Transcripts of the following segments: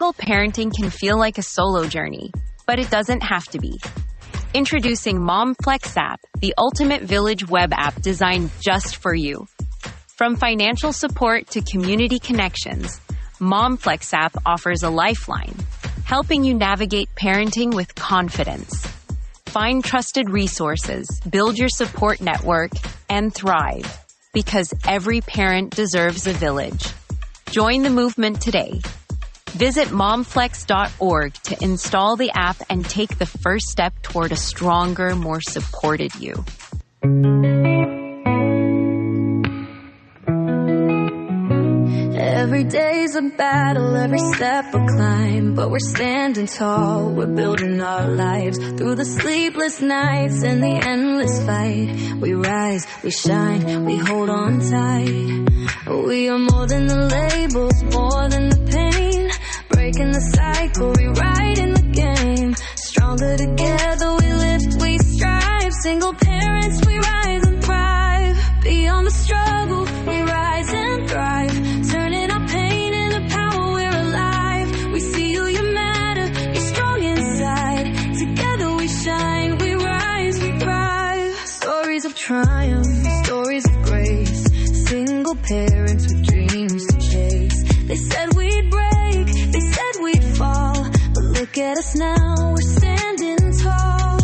all, parenting can feel like a solo journey, but it doesn't have to be. Introducing Mom Flex app, the ultimate village web app designed just for you. From financial support to community connections, Mom Flex app offers a lifeline, helping you navigate parenting with confidence. Find trusted resources, build your support network, and thrive, because every parent deserves a village. Join the movement today. Visit momflex.org to install the app and take the first step toward a stronger, more supported you. Every day's a battle, every step a climb, but we're standing tall, we're building our lives. Through the sleepless nights and the endless fight, we rise, we shine, we hold on tight. We are more than the labels, more than the pain, breaking the cycle, rewriting the game. Stronger together, we lift, we strive. Single parents, we rise and thrive. Beyond the struggle, we rise and thrive. Turning our pain into power, we're alive. We see you, you matter, you're strong inside. Together we shine, we rise, we thrive. Stories of triumph, stories of grace. Single parents with dreams to chase. They said we'd break, they said we'd fall, but look at us now, we're standing tall.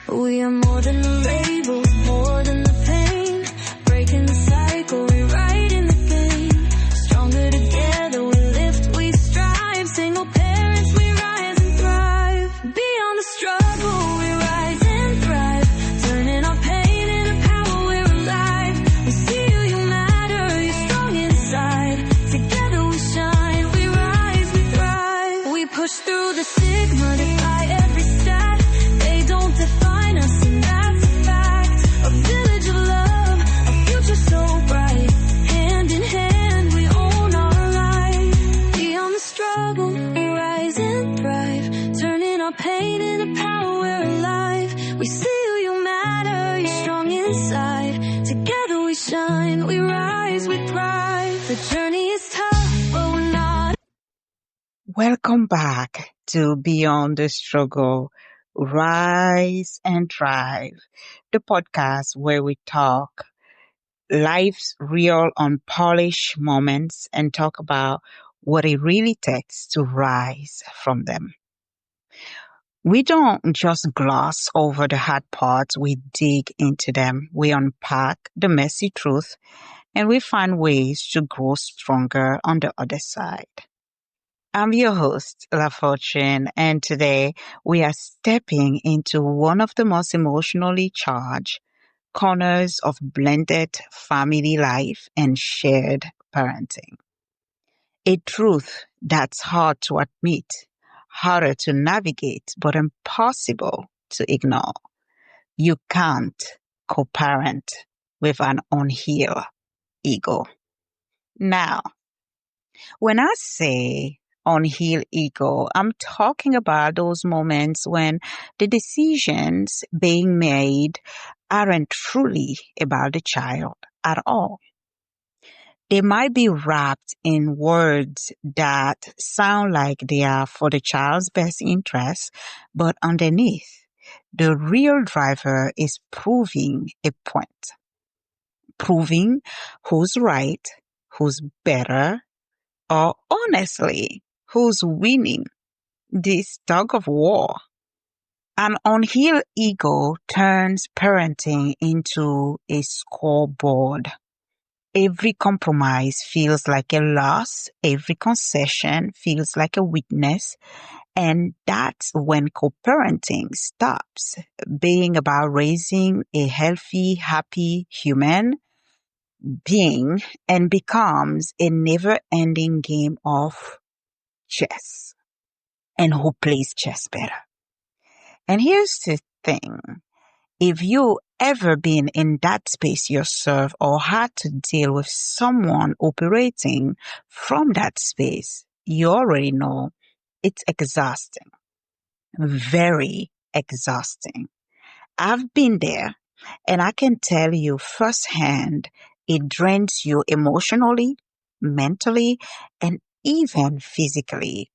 We are more than the labels, more than the pain, breaking the cycle, rewriting the game. Stronger together, we lift, we strive. Single parents, we rise and thrive. Beyond the struggle, we rise and thrive. Turning our pain into power, we're alive. We see you, you matter, you're strong inside. Together we shine, we rise, we thrive. We push through the stigma, defy every step. They don't define us, and that's a fact. A village of love, a future so bright. Hand in hand, we own our life. Beyond the struggle, we rise and thrive. Turning our pain into power, we're alive. We see you, you matter, you're strong inside. Together we shine, we rise, we thrive. The journey is tough, but we're not. Welcome back to Beyond the Struggle, Rise and Thrive, the podcast where we talk life's real unpolished moments and talk about what it really takes to rise from them. We don't just gloss over the hard parts, we dig into them, we unpack the messy truth, and we find ways to grow stronger on the other side. I'm your host, LaFortune, and today we are stepping into one of the most emotionally charged corners of blended family life and shared parenting. A truth that's hard to admit, harder to navigate, but impossible to ignore. You can't co-parent with an unhealed ego. Now, when I say unhealed ego, I'm talking about those moments when the decisions being made aren't truly about the child at all. They might be wrapped in words that sound like they are for the child's best interest, but underneath, the real driver is proving a point. Proving who's right, who's better, or honestly, who's winning this tug of war. An unhealed ego turns parenting into a scoreboard. Every compromise feels like a loss. Every concession feels like a weakness. And that's when co-parenting stops being about raising a healthy, happy human being and becomes a never-ending game of chess. And who plays chess better? And here's the thing. If you ever been in that space yourself or had to deal with someone operating from that space, you already know it's exhausting. Very exhausting. I've been there, and I can tell you firsthand, it drains you emotionally, mentally, and even physically.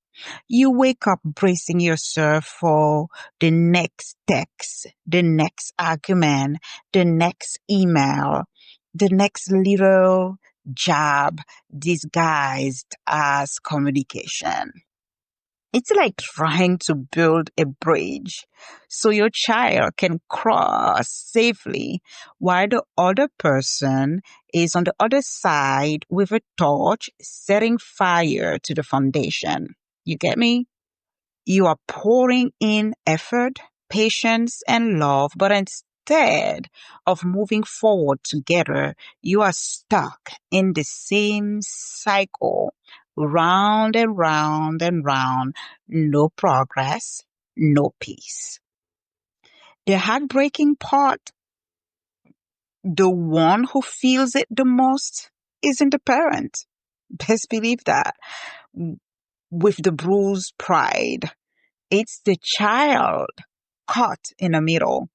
You wake up bracing yourself for the next text, the next argument, the next email, the next little job disguised as communication. It's like trying to build a bridge so your child can cross safely while the other person is on the other side with a torch setting fire to the foundation. You get me? You are pouring in effort, patience, and love, but instead of moving forward together, you are stuck in the same cycle, round and round and round, no progress, no peace. The heartbreaking part, the one who feels it the most, isn't the parent. Best believe that. With the bruised pride, it's the child caught in the middle.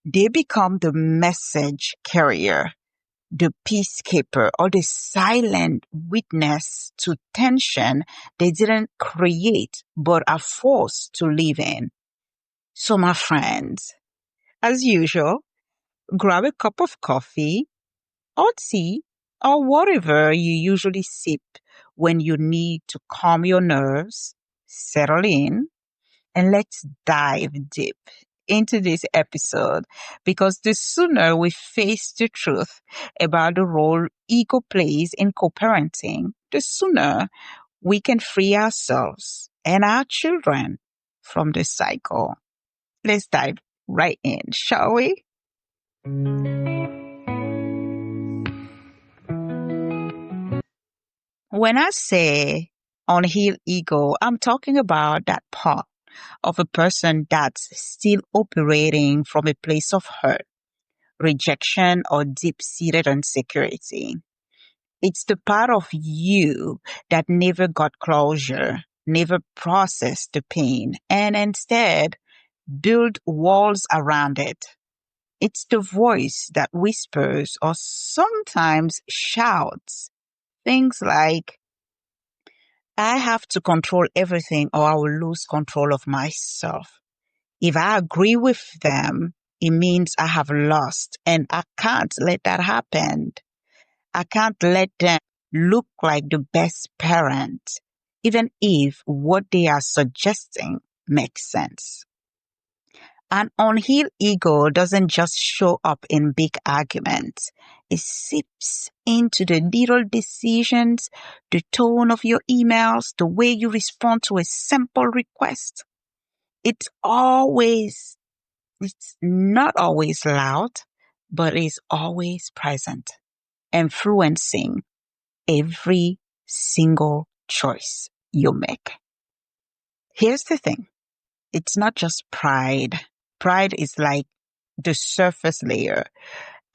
They become the message carrier, the peacekeeper, or the silent witness to tension they didn't create but are forced to live in. So, my friends, as usual, grab a cup of coffee or tea or whatever you usually sip when you need to calm your nerves, settle in, and let's dive deep into this episode because the sooner we face the truth about the role ego plays in co-parenting, the sooner we can free ourselves and our children from the cycle. Let's dive right in, shall we? When I say unhealed ego, I'm talking about that part of a person that's still operating from a place of hurt, rejection, or deep-seated insecurity. It's the part of you that never got closure, never processed the pain, and instead built walls around it. It's the voice that whispers or sometimes shouts things like, I have to control everything or I will lose control of myself. If I agree with them, it means I have lost and I can't let that happen. I can't let them look like the best parent, even if what they are suggesting makes sense. An unhealed ego doesn't just show up in big arguments. It seeps into the little decisions, the tone of your emails, the way you respond to a simple request. It's always It's not always loud, but it's always present, influencing every single choice you make. Here's the thing. It's not just pride. Pride is like the surface layer.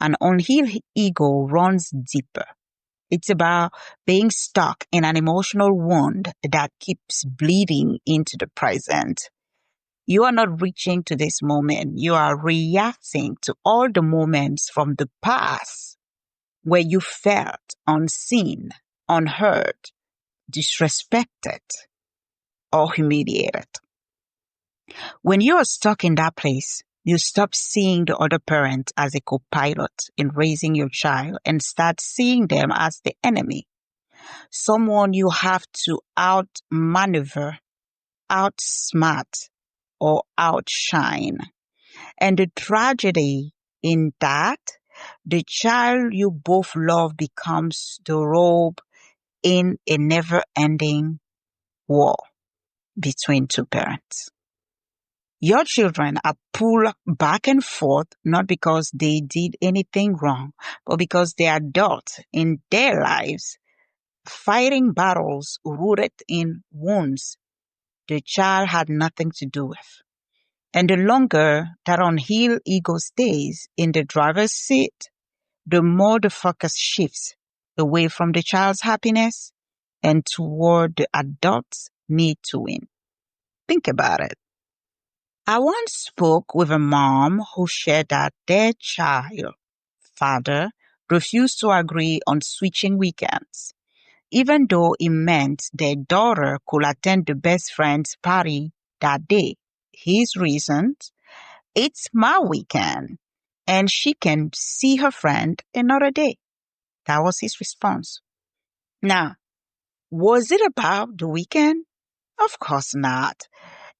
An unhealed ego runs deeper. It's about being stuck in an emotional wound that keeps bleeding into the present. You are not reaching to this moment. You are reacting to all the moments from the past where you felt unseen, unheard, disrespected, or humiliated. When you are stuck in that place, you stop seeing the other parent as a co-pilot in raising your child and start seeing them as the enemy, someone you have to outmaneuver, outsmart, or outshine. And the tragedy in that, the child you both love becomes the rope in a never-ending war between two parents. Your children are pulled back and forth not because they did anything wrong, but because they are adults in their lives fighting battles rooted in wounds the child had nothing to do with. And the longer that unhealed ego stays in the driver's seat, the more the focus shifts away from the child's happiness and toward the adult's need to win. Think about it. I once spoke with a mom who shared that their child, father, refused to agree on switching weekends. even though it meant their daughter could attend the best friend's party that day. His reasons, it's my weekend, and she can see her friend another day. That was his response. Now, was it about the weekend? Of course not.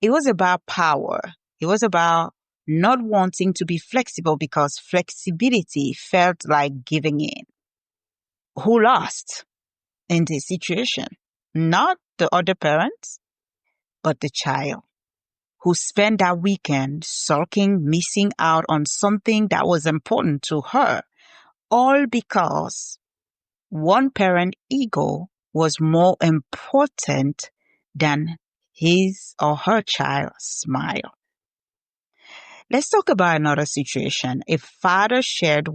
It was about power. It was about not wanting to be flexible because flexibility felt like giving in. Who lost in this situation? Not the other parents, but the child who spent that weekend sulking, missing out on something that was important to her, all because one parent ego was more important than his or her child's smile. Let's talk about another situation. A father shared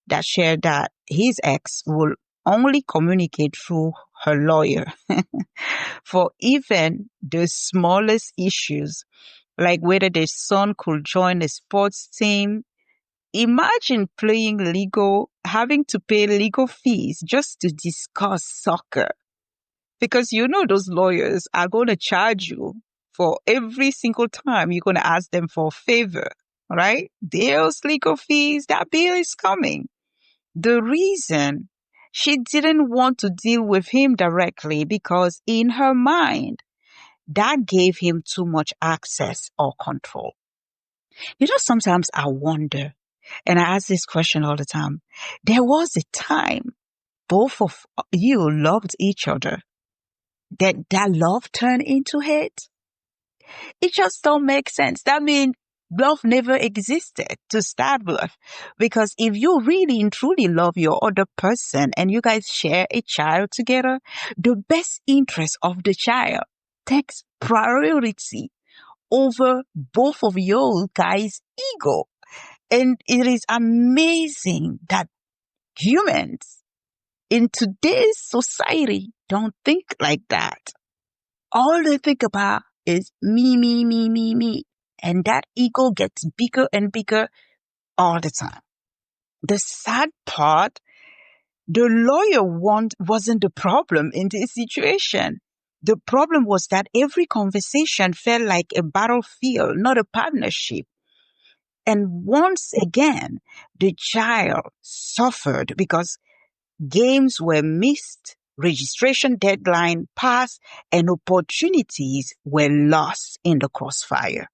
that his ex will only communicate through her lawyer for even the smallest issues, like whether the son could join a sports team. Imagine having to pay legal fees just to discuss soccer. Because those lawyers are going to charge you for every single time you're going to ask them for a favor, right? Those legal fees, that bill is coming. The reason she didn't want to deal with him directly because in her mind, that gave him too much access or control. Sometimes I wonder, and I ask this question all the time. There was a time both of you loved each other. That love turned into hate? It just don't make sense. That means love never existed to start with. Because if you really and truly love your other person and you guys share a child together, the best interest of the child takes priority over both of your guys' ego. And it is amazing that humans in today's society don't think like that. All they think about is me, me, me, me, me. And that ego gets bigger and bigger all the time. The sad part, the lawyer wasn't the problem in this situation. The problem was that every conversation felt like a battlefield, not a partnership. And once again, the child suffered because games were missed, registration deadline passed, and opportunities were lost in the crossfire.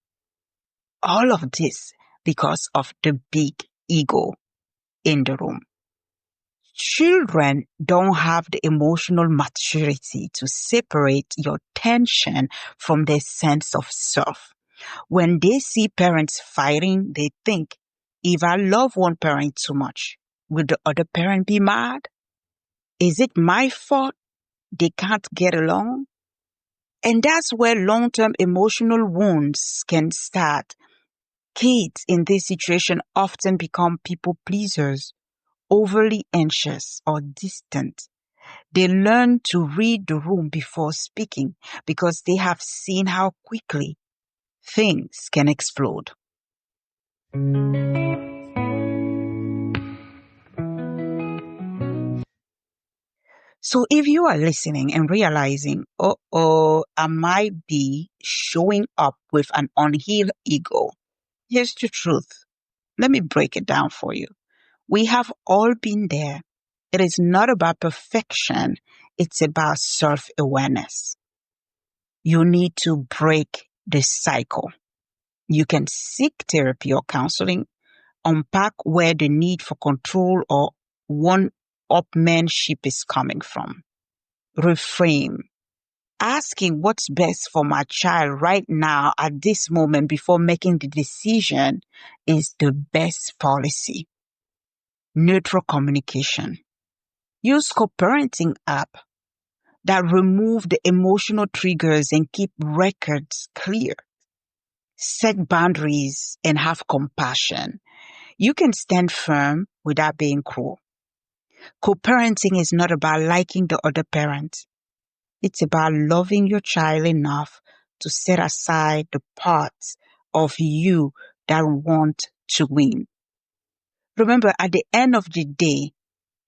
All of this because of the big ego in the room. Children don't have the emotional maturity to separate your tension from their sense of self. When they see parents fighting, they think, if I love one parent too much, will the other parent be mad? Is it my fault they can't get along? And that's where long-term emotional wounds can start. Kids in this situation often become people pleasers, overly anxious or distant. They learn to read the room before speaking because they have seen how quickly things can explode. So if you are listening and realizing, I might be showing up with an unhealed ego, here's the truth. Let me break it down for you. We have all been there. It is not about perfection. It's about self-awareness. You need to break the cycle. You can seek therapy or counseling, unpack where the need for control or one-upmanship is coming from. Reframe. Asking what's best for my child right now at this moment before making the decision is the best policy. Neutral communication. Use co-parenting app that remove the emotional triggers and keep records clear. Set boundaries and have compassion. You can stand firm without being cruel. Co-parenting is not about liking the other parent. It's about loving your child enough to set aside the parts of you that want to win. Remember, at the end of the day,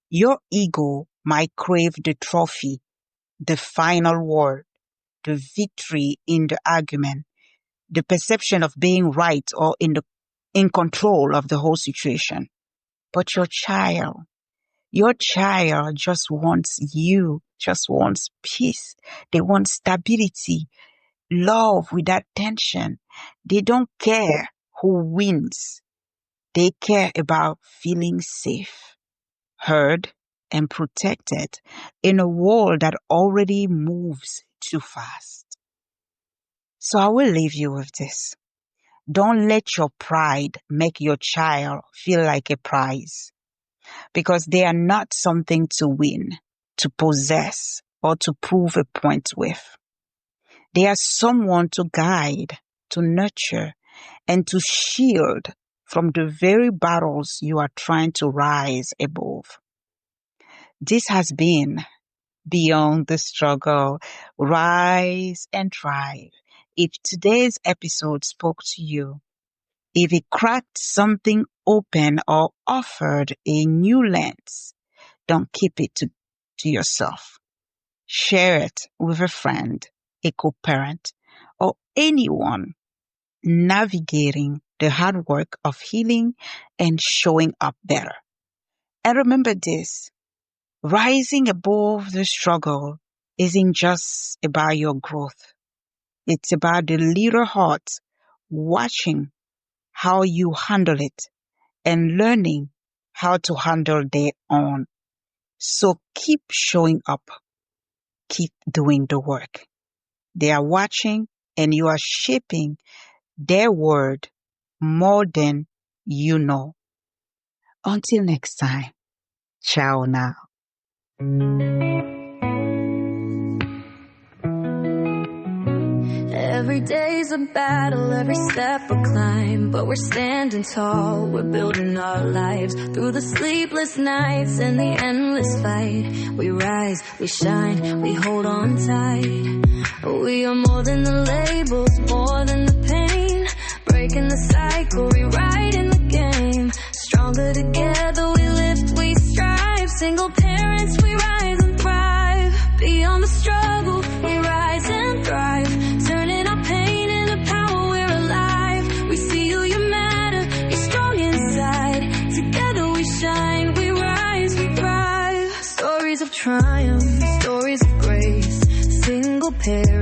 your ego might crave the trophy, the final word, the victory in the argument, the perception of being right or in control of the whole situation. But your child just wants you, just wants peace. They want stability, love without tension. They don't care who wins. They care about feeling safe, heard, and protected in a world that already moves too fast. So I will leave you with this. Don't let your pride make your child feel like a prize, because they are not something to win, to possess, or to prove a point with. They are someone to guide, to nurture, and to shield from the very battles you are trying to rise above. This has been Beyond the Struggle, Rise and Thrive. If today's episode spoke to you, if it cracked something open or offered a new lens, don't keep it to yourself. Share it with a friend, a co-parent, or anyone navigating the hard work of healing and showing up better. And remember this, rising above the struggle isn't just about your growth. It's about the little heart watching how you handle it and learning how to handle their own. So keep showing up. Keep doing the work. They are watching and you are shaping their world more than you know. Until next time. Ciao now. Every day's a battle, every step a climb, but we're standing tall, we're building our lives. Through the sleepless nights and the endless fight, we rise, we shine, we hold on tight. We are more than the labels, more than the pain, breaking the cycle, rewriting the game. Stronger together we lift, we strive. Single parents, we rise and thrive. Beyond the struggle, we rise and thrive. Turning our pain into power, we're alive. We see you, you matter, you're strong inside. Together we shine, we rise, we thrive. Stories of triumph, stories of grace. Single parents,